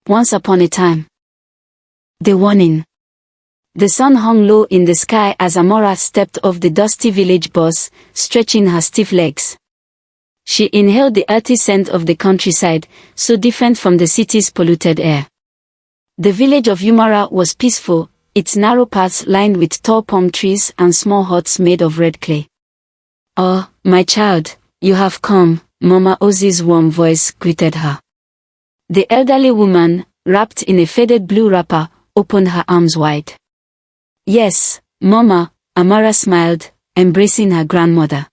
Once upon a time. The warning. The sun hung low in the sky as Amora stepped off the dusty village bus, stretching her stiff legs. She inhaled the earthy scent of the countryside, so different from the city's polluted air. The village of Umara was peaceful, its narrow paths lined with tall palm trees and small huts made of red clay. "Oh, my child, you have come," Mama Ozzy's warm voice greeted her. The elderly woman, wrapped in a faded blue wrapper, opened her arms wide. "Yes, Mama," Amara smiled, embracing her grandmother.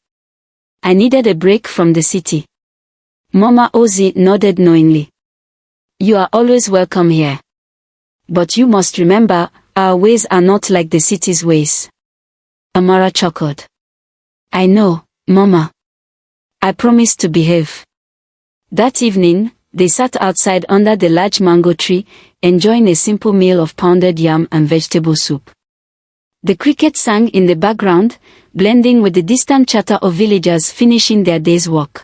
"I needed a break from the city." Mama Ozzy nodded knowingly. "You are always welcome here. But you must remember, our ways are not like the city's ways." Amara chuckled. "I know, Mama. I promise to behave." That evening, they sat outside under the large mango tree, enjoying a simple meal of pounded yam and vegetable soup. The crickets sang in the background, blending with the distant chatter of villagers finishing their day's work.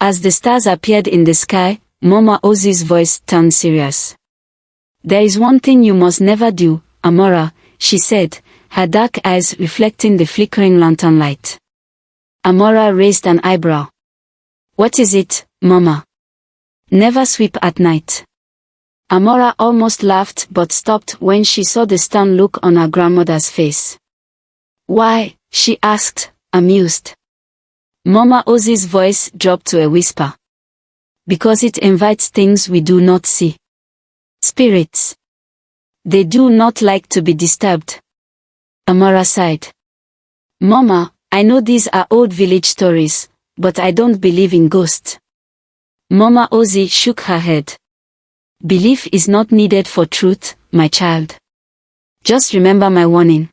As the stars appeared in the sky, Mama Ozzy's voice turned serious. "There is one thing you must never do, Amora," she said, her dark eyes reflecting the flickering lantern light. Amora raised an eyebrow. "What is it, Mama?" "Never sweep at night." Amora almost laughed but stopped when she saw the stern look on her grandmother's face. "Why?" she asked, amused. Mama Ozzy's voice dropped to a whisper. "Because it invites things we do not see. Spirits. They do not like to be disturbed." Amora sighed. "Mama, I know these are old village stories, but I don't believe in ghosts." Mama Ozzy shook her head. "Belief is not needed for truth, my child. Just remember my warning."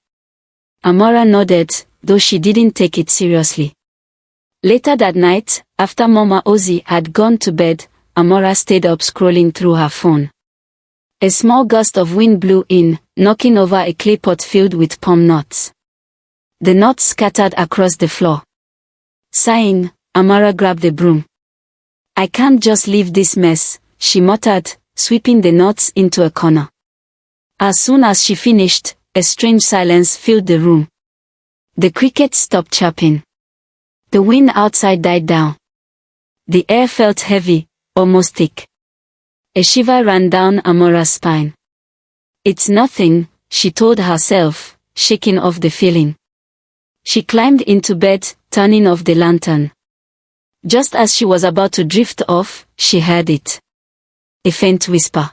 Amora nodded, though she didn't take it seriously. Later that night, after Mama Ozzy had gone to bed, Amora stayed up scrolling through her phone. A small gust of wind blew in, knocking over a clay pot filled with palm nuts. The nuts scattered across the floor. Sighing, Amora grabbed the broom. "I can't just leave this mess," she muttered, sweeping the nuts into a corner. As soon as she finished, a strange silence filled the room. The crickets stopped chirping. The wind outside died down. The air felt heavy, almost thick. A shiver ran down Amora's spine. "It's nothing," she told herself, shaking off the feeling. She climbed into bed, turning off the lantern. Just as she was about to drift off, she heard it. A faint whisper.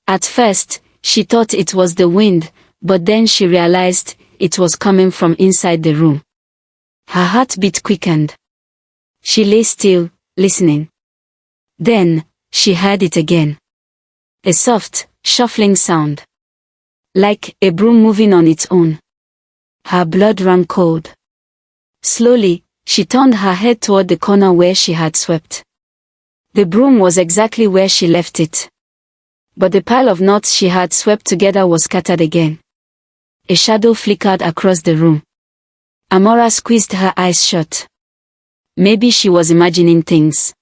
At first, she thought it was the wind, but then she realized it was coming from inside the room. Her heartbeat quickened. She lay still, listening. Then, she heard it again. A soft, shuffling sound. Like a broom moving on its own. Her blood ran cold. Slowly, she turned her head toward the corner where she had swept. The broom was exactly where she left it. But the pile of nuts she had swept together was scattered again. A shadow flickered across the room. Amora squeezed her eyes shut. Maybe she was imagining things.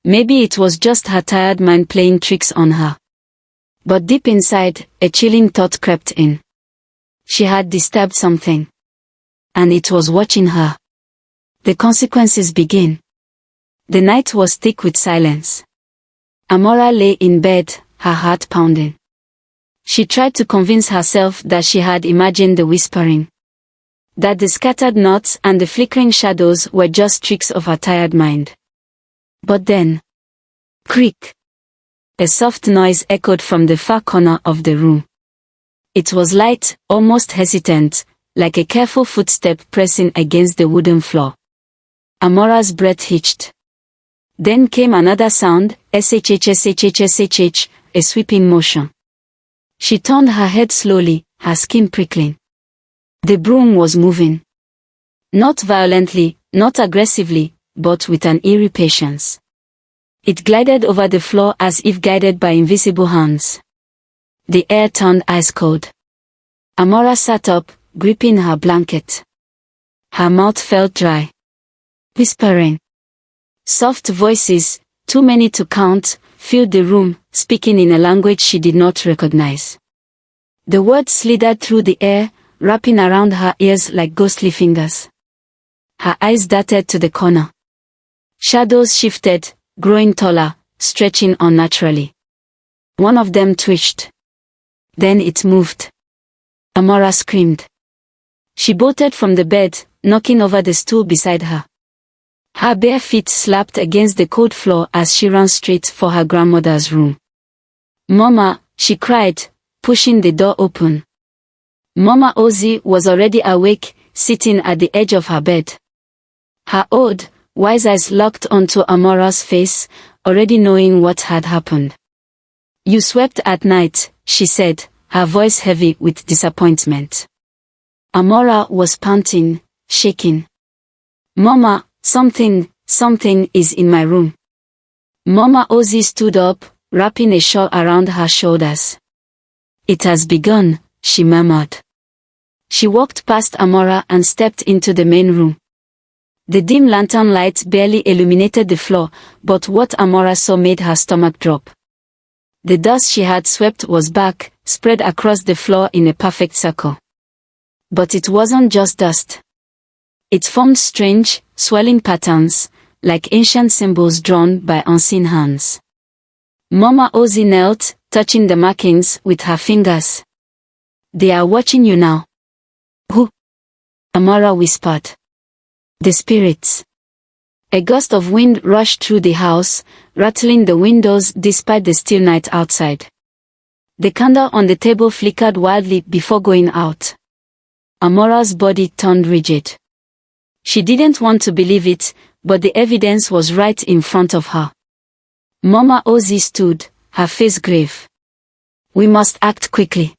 Maybe it was just her tired mind playing tricks on her. But deep inside, a chilling thought crept in. She had disturbed something. And it was watching her. The consequences begin. The night was thick with silence. Amora lay in bed, her heart pounding. She tried to convince herself that she had imagined the whispering. That the scattered nuts and the flickering shadows were just tricks of her tired mind. But then, creak! A soft noise echoed from the far corner of the room. It was light, almost hesitant, like a careful footstep pressing against the wooden floor. Amora's breath hitched. Then came another sound, shhshhshh, a sweeping motion. She turned her head slowly, her skin prickling. The broom was moving. Not violently, not aggressively, but with an eerie patience. It glided over the floor as if guided by invisible hands. The air turned ice cold. Amora sat up, gripping her blanket. Her mouth felt dry. Whispering. Soft voices, too many to count, filled the room, speaking in a language she did not recognize. The words slithered through the air, wrapping around her ears like ghostly fingers. Her eyes darted to the corner. Shadows shifted, growing taller, stretching unnaturally. One of them twitched. Then it moved. Amora screamed. She bolted from the bed, knocking over the stool beside her. Her bare feet slapped against the cold floor as she ran straight for her grandmother's room. "Mama," she cried, pushing the door open. Mama Ozzy was already awake, sitting at the edge of her bed. Her old, wise eyes locked onto Amora's face, already knowing what had happened. "You slept at night," she said, her voice heavy with disappointment. Amora was panting, shaking. "Mama, something is in my room." Mama Ozzy stood up, wrapping a shawl around her shoulders. "It has begun," she murmured. She walked past Amora and stepped into the main room. The dim lantern light barely illuminated the floor, but what Amora saw made her stomach drop. The dust she had swept was back, spread across the floor in a perfect circle. But it wasn't just dust. It formed strange, swirling patterns, like ancient symbols drawn by unseen hands. Mama Ozzy knelt, touching the markings with her fingers. "They are watching you now." "Who?" Amora whispered. "The spirits." A gust of wind rushed through the house, rattling the windows despite the still night outside. The candle on the table flickered wildly before going out. Amora's body turned rigid. She didn't want to believe it, but the evidence was right in front of her. Mama Ozzy stood, her face grave. "We must act quickly."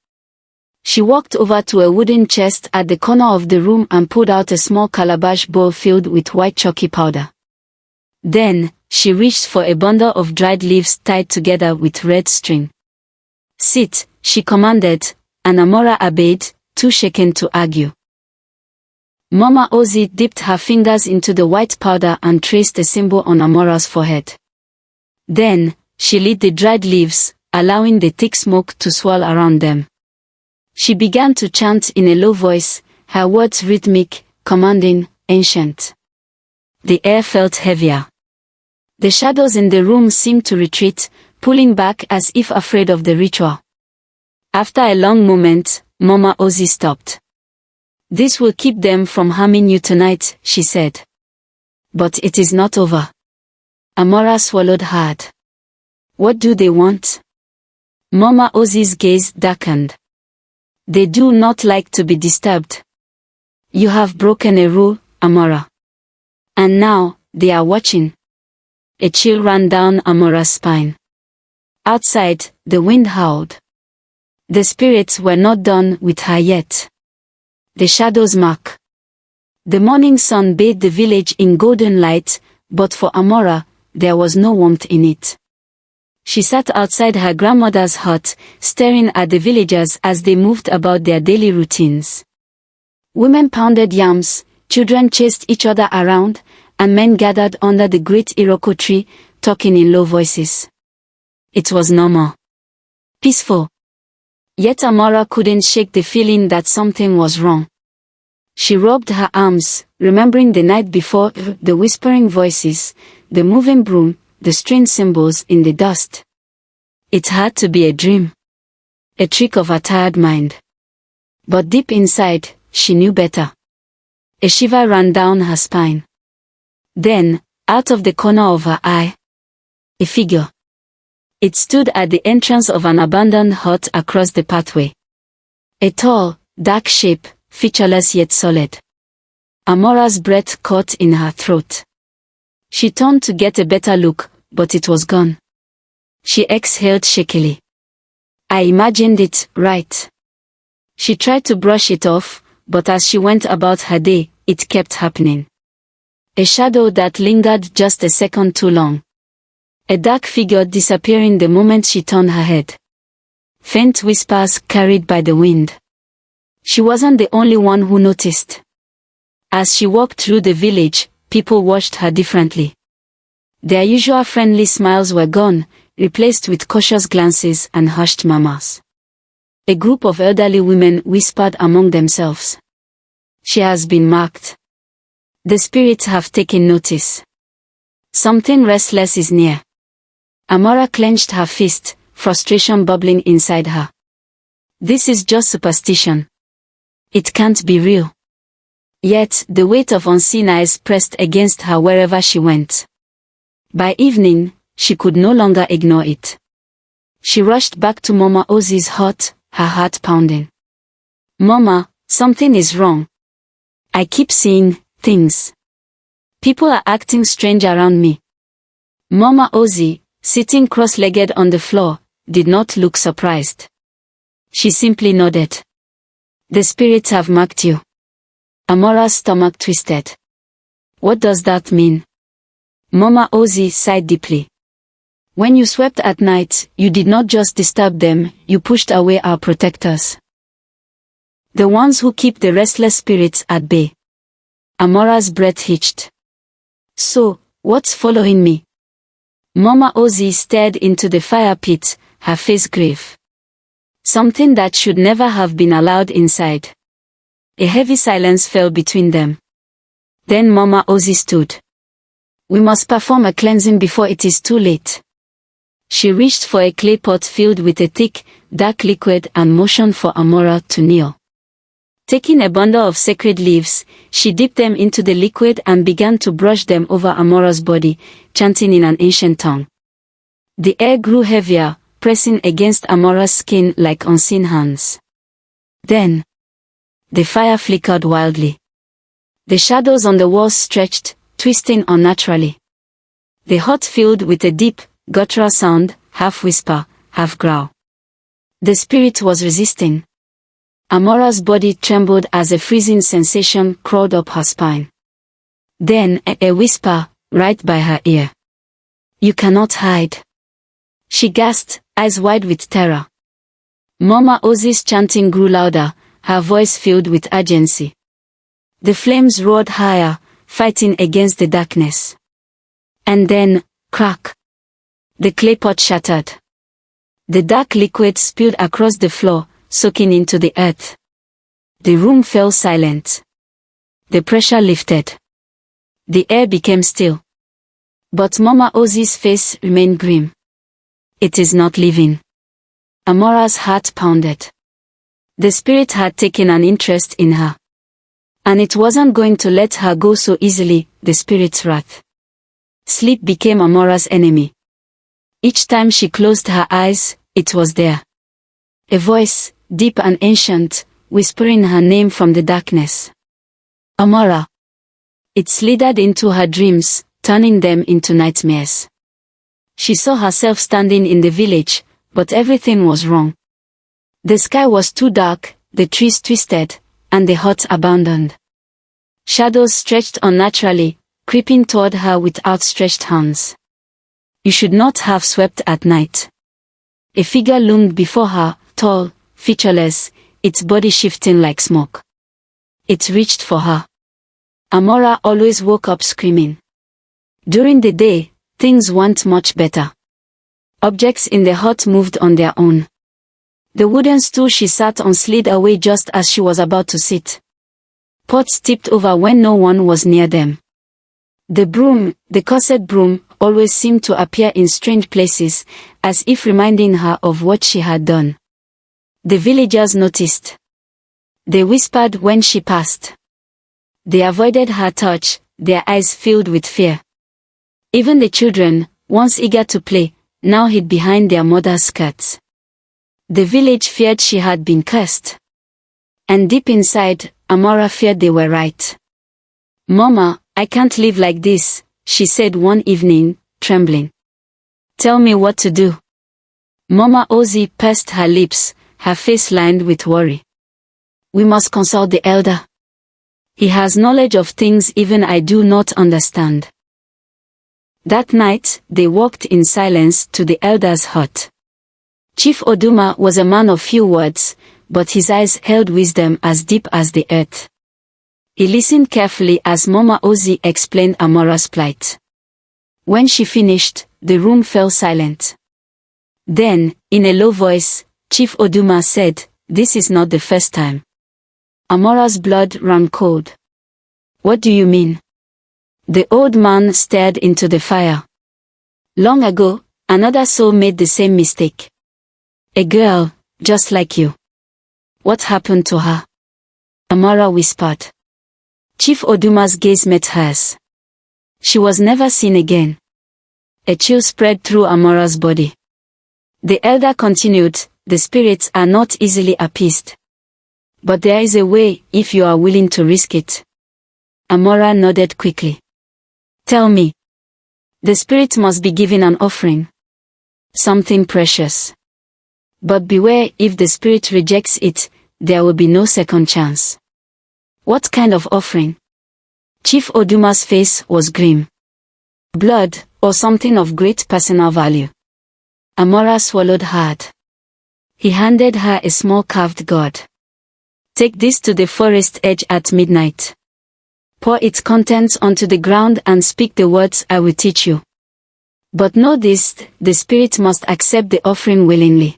She walked over to a wooden chest at the corner of the room and pulled out a small calabash bowl filled with white chalky powder. Then, she reached for a bundle of dried leaves tied together with red string. "Sit," she commanded, and Amora obeyed, too shaken to argue. Mama Ozzy dipped her fingers into the white powder and traced a symbol on Amora's forehead. Then, she lit the dried leaves, allowing the thick smoke to swirl around them. She began to chant in a low voice, her words rhythmic, commanding, ancient. The air felt heavier. The shadows in the room seemed to retreat, pulling back as if afraid of the ritual. After a long moment, Mama Ozzy stopped. "This will keep them from harming you tonight," she said. "But it is not over." Amora swallowed hard. "What do they want?" Mama Ozzy's gaze darkened. "They do not like to be disturbed. You have broken a rule, Amora. And now, they are watching." A chill ran down Amora's spine. Outside, the wind howled. The spirits were not done with her yet. The shadows mark. The morning sun bathed the village in golden light, but for Amora, there was no warmth in it. She sat outside her grandmother's hut, staring at the villagers as they moved about their daily routines. Women pounded yams, children chased each other around, and men gathered under the great Iroko tree, talking in low voices. It was normal. Peaceful. Yet Amora couldn't shake the feeling that something was wrong. She rubbed her arms, remembering the night before, the whispering voices, the moving broom, the strange symbols in the dust. It had to be a dream. A trick of her tired mind. But deep inside, she knew better. A shiver ran down her spine. Then, out of the corner of her eye, a figure. It stood at the entrance of an abandoned hut across the pathway. A tall, dark shape, featureless yet solid. Amora's breath caught in her throat. She turned to get a better look, but it was gone. She exhaled shakily. "I imagined it, right?" She tried to brush it off, but as she went about her day, it kept happening. A shadow that lingered just a second too long. A dark figure disappearing the moment she turned her head. Faint whispers carried by the wind. She wasn't the only one who noticed. As she walked through the village, people watched her differently. Their usual friendly smiles were gone, replaced with cautious glances and hushed murmurs. A group of elderly women whispered among themselves. She has been marked. The spirits have taken notice. Something restless is near. Amora clenched her fist, frustration bubbling inside her. This is just superstition. It can't be real. Yet, the weight of unseen eyes pressed against her wherever she went. By evening, she could no longer ignore it. She rushed back to Mama Ozzy's hut, her heart pounding. Mama, something is wrong. I keep seeing things. People are acting strange around me. Mama Ozzy, sitting cross-legged on the floor, did not look surprised. She simply nodded. The spirits have marked you. Amora's stomach twisted. What does that mean? Mama Ozzy sighed deeply. When you swept at night, you did not just disturb them, you pushed away our protectors. The ones who keep the restless spirits at bay. Amora's breath hitched. So, what's following me? Mama Ozzy stared into the fire pit, her face grave. Something that should never have been allowed inside. A heavy silence fell between them. Then Mama Ozzy stood. We must perform a cleansing before it is too late. She reached for a clay pot filled with a thick, dark liquid and motioned for Amora to kneel. Taking a bundle of sacred leaves, she dipped them into the liquid and began to brush them over Amora's body, chanting in an ancient tongue. The air grew heavier, pressing against Amora's skin like unseen hands. Then, the fire flickered wildly. The shadows on the walls stretched, twisting unnaturally. The hut filled with a deep, guttural sound, half whisper, half growl. The spirit was resisting. Amora's body trembled as a freezing sensation crawled up her spine. Then, a whisper, right by her ear. You cannot hide. She gasped, eyes wide with terror. Mama Ozzy's chanting grew louder, her voice filled with urgency. The flames roared higher, fighting against the darkness. And then, crack! The clay pot shattered. The dark liquid spilled across the floor, soaking into the earth. The room fell silent. The pressure lifted. The air became still. But Mama Ozzy's face remained grim. It is not living. Amora's heart pounded. The spirit had taken an interest in her. And it wasn't going to let her go so easily, the spirit's wrath. Sleep became Amora's enemy. Each time she closed her eyes, it was there. A voice, deep and ancient, whispering her name from the darkness. Amora. It slithered into her dreams, turning them into nightmares. She saw herself standing in the village, but everything was wrong. The sky was too dark, the trees twisted, and the hut abandoned. Shadows stretched unnaturally, creeping toward her with outstretched hands. You should not have swept at night. A figure loomed before her, tall, featureless, its body shifting like smoke. It reached for her. Amora always woke up screaming. During the day, things weren't much better. Objects in the hut moved on their own. The wooden stool she sat on slid away just as she was about to sit. Pots tipped over when no one was near them. The broom, the cursed broom, always seemed to appear in strange places, as if reminding her of what she had done. The villagers noticed. They whispered when she passed. They avoided her touch, their eyes filled with fear. Even the children, once eager to play, now hid behind their mother's skirts. The village feared she had been cursed. And deep inside, Amora feared they were right. Mama, I can't live like this, she said one evening, trembling. Tell me what to do. Mama Ozzy pursed her lips, her face lined with worry. We must consult the elder. He has knowledge of things even I do not understand. That night, they walked in silence to the elder's hut. Chief Oduma was a man of few words, but his eyes held wisdom as deep as the earth. He listened carefully as Mama Ozzy explained Amora's plight. When she finished, the room fell silent. Then, in a low voice, Chief Oduma said, "This is not the first time." Amora's blood ran cold. "What do you mean?" The old man stared into the fire. "Long ago, another soul made the same mistake. A girl, just like you." "What happened to her?" Amora whispered. Chief Oduma's gaze met hers. She was never seen again. A chill spread through Amora's body. The elder continued, "The spirits are not easily appeased. But there is a way, if you are willing to risk it." Amora nodded quickly. "Tell me." "The spirit must be given an offering. Something precious. But beware, if the spirit rejects it, there will be no second chance." "What kind of offering?" Chief Oduma's face was grim. "Blood, or something of great personal value." Amora swallowed hard. He handed her a small carved gourd. "Take this to the forest edge at midnight. Pour its contents onto the ground and speak the words I will teach you. But know this, the spirit must accept the offering willingly.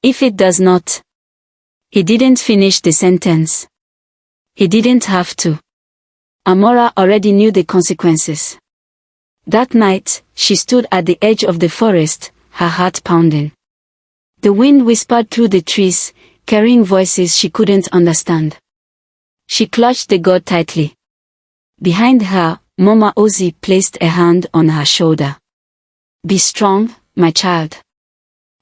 If it does not..." He didn't finish the sentence. He didn't have to. Amora already knew the consequences. That night, she stood at the edge of the forest, her heart pounding. The wind whispered through the trees, carrying voices she couldn't understand. She clutched the gourd tightly. Behind her, Mama Ozzy placed a hand on her shoulder. "Be strong, my child.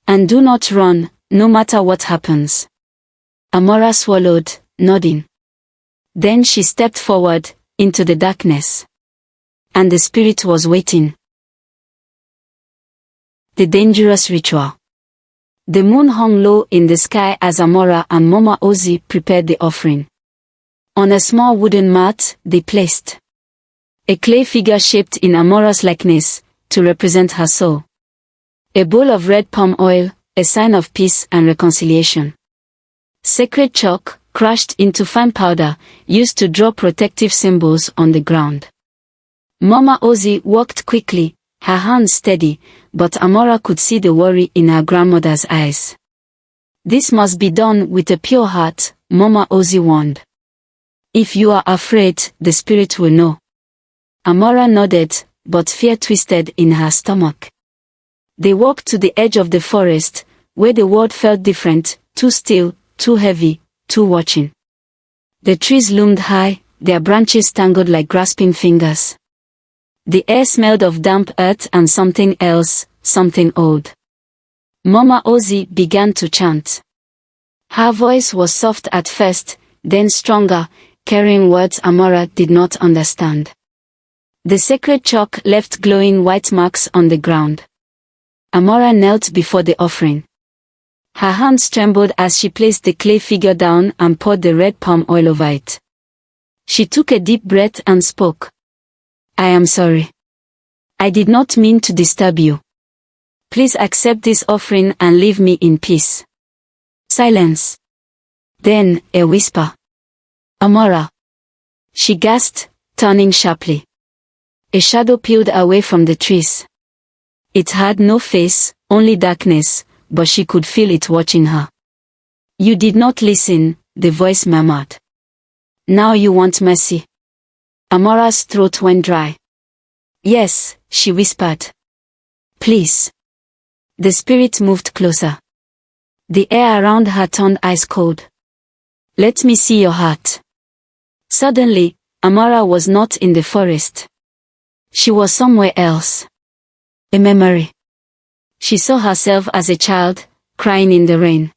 And do not run, no matter what happens." Amora swallowed, nodding. Then she stepped forward, into the darkness. And the spirit was waiting. The dangerous ritual. The moon hung low in the sky as Amora and Mama Ozzy prepared the offering. On a small wooden mat, they placed a clay figure shaped in Amora's likeness, to represent her soul. A bowl of red palm oil, a sign of peace and reconciliation. Sacred chalk, crushed into fine powder, used to draw protective symbols on the ground. Mama Ozzy walked quickly, her hands steady, but Amora could see the worry in her grandmother's eyes. "This must be done with a pure heart," Mama Ozzy warned. "If you are afraid, the spirit will know." Amora nodded, but fear twisted in her stomach. They walked to the edge of the forest, where the world felt different, too still, too heavy, too watching. The trees loomed high, their branches tangled like grasping fingers. The air smelled of damp earth and something else, something old. Mama Ozzy began to chant. Her voice was soft at first, then stronger, carrying words Amora did not understand. The sacred chalk left glowing white marks on the ground. Amora knelt before the offering. Her hands trembled as she placed the clay figure down and poured the red palm oil over it. She took a deep breath and spoke. "I am sorry. I did not mean to disturb you. Please accept this offering and leave me in peace." Silence. Then, a whisper. "Amora." She gasped, turning sharply. A shadow peeled away from the trees. It had no face, only darkness, but she could feel it watching her. "You did not listen," the voice murmured. "Now you want mercy." Amora's throat went dry. "Yes," she whispered. "Please." The spirit moved closer. The air around her turned ice cold. "Let me see your heart." Suddenly, Amora was not in the forest. She was somewhere else. A memory. She saw herself as a child, crying in the rain.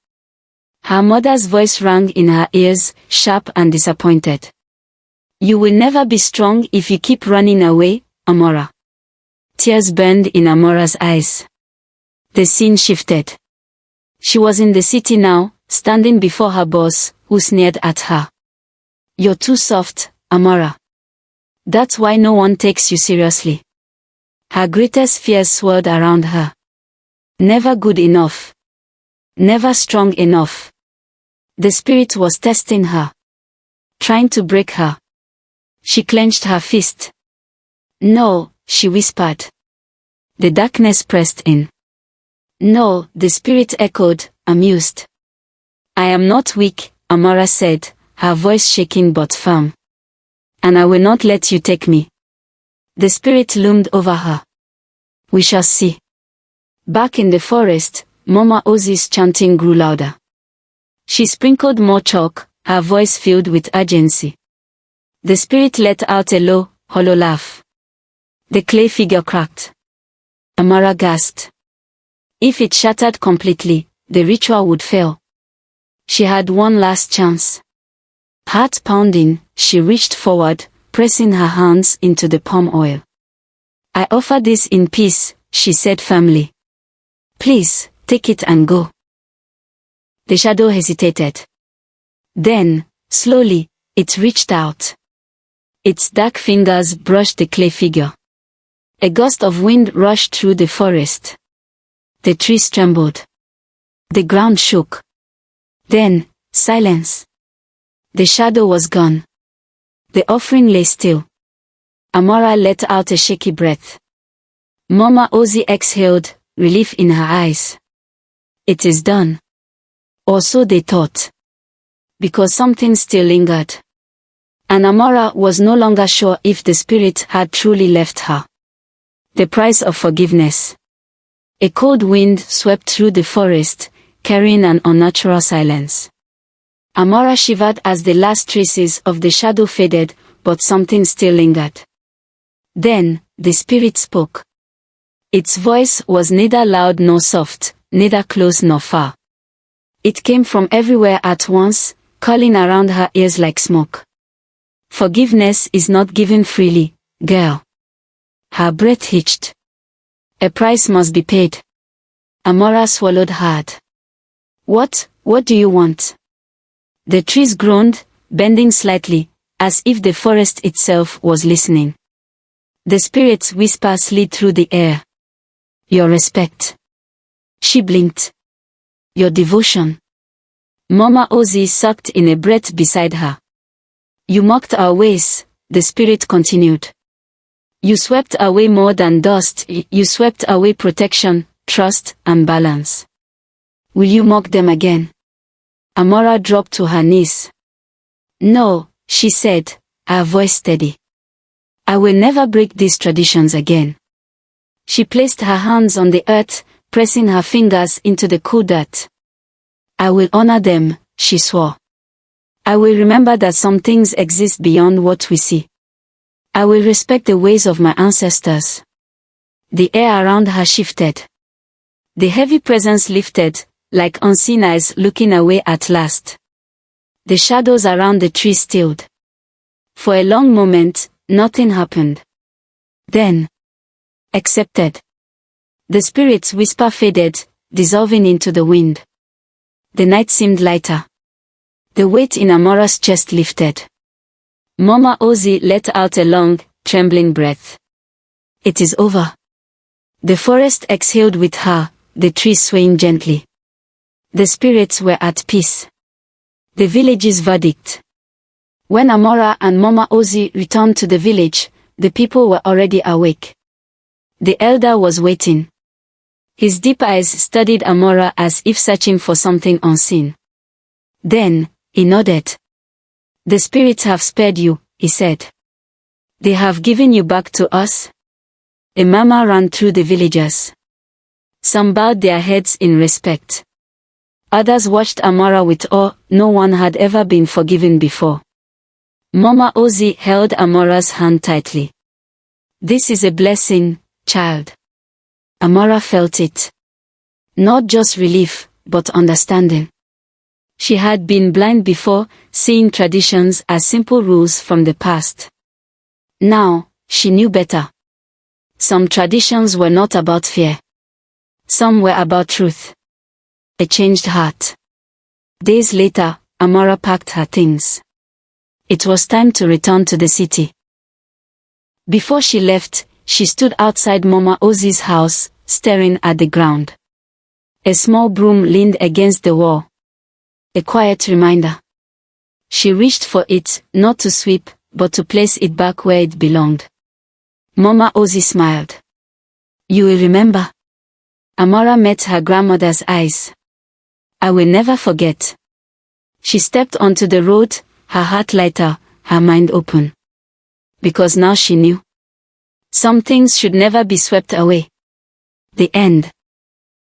Her mother's voice rang in her ears, sharp and disappointed. "You will never be strong if you keep running away, Amora." Tears burned in Amora's eyes. The scene shifted. She was in the city now, standing before her boss, who sneered at her. "You're too soft, Amora. That's why no one takes you seriously." Her greatest fears swirled around her. Never good enough. Never strong enough. The spirit was testing her. Trying to break her. She clenched her fist. "No," she whispered. The darkness pressed in. No, the spirit echoed, amused. I am not weak, Amora said, her voice shaking but firm. And I will not let you take me. The spirit loomed over her. We shall see. Back in the forest, Mama Ozzy's chanting grew louder. She sprinkled more chalk, her voice filled with urgency. The spirit let out a low, hollow laugh. The clay figure cracked. Amora gasped. If it shattered completely, the ritual would fail. She had one last chance. Heart pounding, she reached forward, pressing her hands into the palm oil. I offer this in peace, she said firmly. Please, take it and go. The shadow hesitated. Then, slowly, it reached out. Its dark fingers brushed the clay figure. A gust of wind rushed through the forest. The trees trembled. The ground shook. Then, silence. The shadow was gone. The offering lay still. Amora let out a shaky breath. Mama Ozzy exhaled, relief in her eyes. It is done. Or so they thought. Because something still lingered. And Amora was no longer sure if the spirit had truly left her. The price of forgiveness. A cold wind swept through the forest, carrying an unnatural silence. Amora shivered as the last traces of the shadow faded, but something still lingered. Then, the spirit spoke. Its voice was neither loud nor soft, neither close nor far. It came from everywhere at once, curling around her ears like smoke. Forgiveness is not given freely, girl. Her breath hitched. A price must be paid. Amora swallowed hard. What do you want? The trees groaned, bending slightly, as if the forest itself was listening. The spirit's whisper slid through the air. Your respect. She blinked. Your devotion. Mama Ozzy sucked in a breath beside her. You mocked our ways, the spirit continued. You swept away more than dust, you swept away protection, trust, and balance. Will you mock them again? Amora dropped to her knees. No, she said, her voice steady. I will never break these traditions again. She placed her hands on the earth, pressing her fingers into the cool dirt. I will honor them, she swore. I will remember that some things exist beyond what we see. I will respect the ways of my ancestors. The air around her shifted. The heavy presence lifted, like unseen eyes looking away at last. The shadows around the tree stilled. For a long moment, nothing happened. Then, accepted. The spirit's whisper faded, dissolving into the wind. The night seemed lighter. The weight in Amora's chest lifted. Mama Ozzy let out a long, trembling breath. It is over. The forest exhaled with her, the trees swaying gently. The spirits were at peace. The village's verdict. When Amora and Mama Ozzy returned to the village, the people were already awake. The elder was waiting. His deep eyes studied Amora as if searching for something unseen. Then, he nodded. The spirits have spared you, he said. They have given you back to us? A murmur ran through the villagers. Some bowed their heads in respect. Others watched Amora with awe. No one had ever been forgiven before. Mama Ozzy held Amora's hand tightly. This is a blessing, child. Amora felt it. Not just relief, but understanding. She had been blind before, seeing traditions as simple rules from the past. Now, she knew better. Some traditions were not about fear. Some were about truth. A changed heart. Days later, Amora packed her things. It was time to return to the city. Before she left, she stood outside Mama Ozzy's house, staring at the ground. A small broom leaned against the wall. A quiet reminder. She reached for it, not to sweep, but to place it back where it belonged. Mama Ozzy smiled. You will remember? Amora met her grandmother's eyes. I will never forget. She stepped onto the road, her heart lighter, her mind open. Because now she knew. Some things should never be swept away. The end.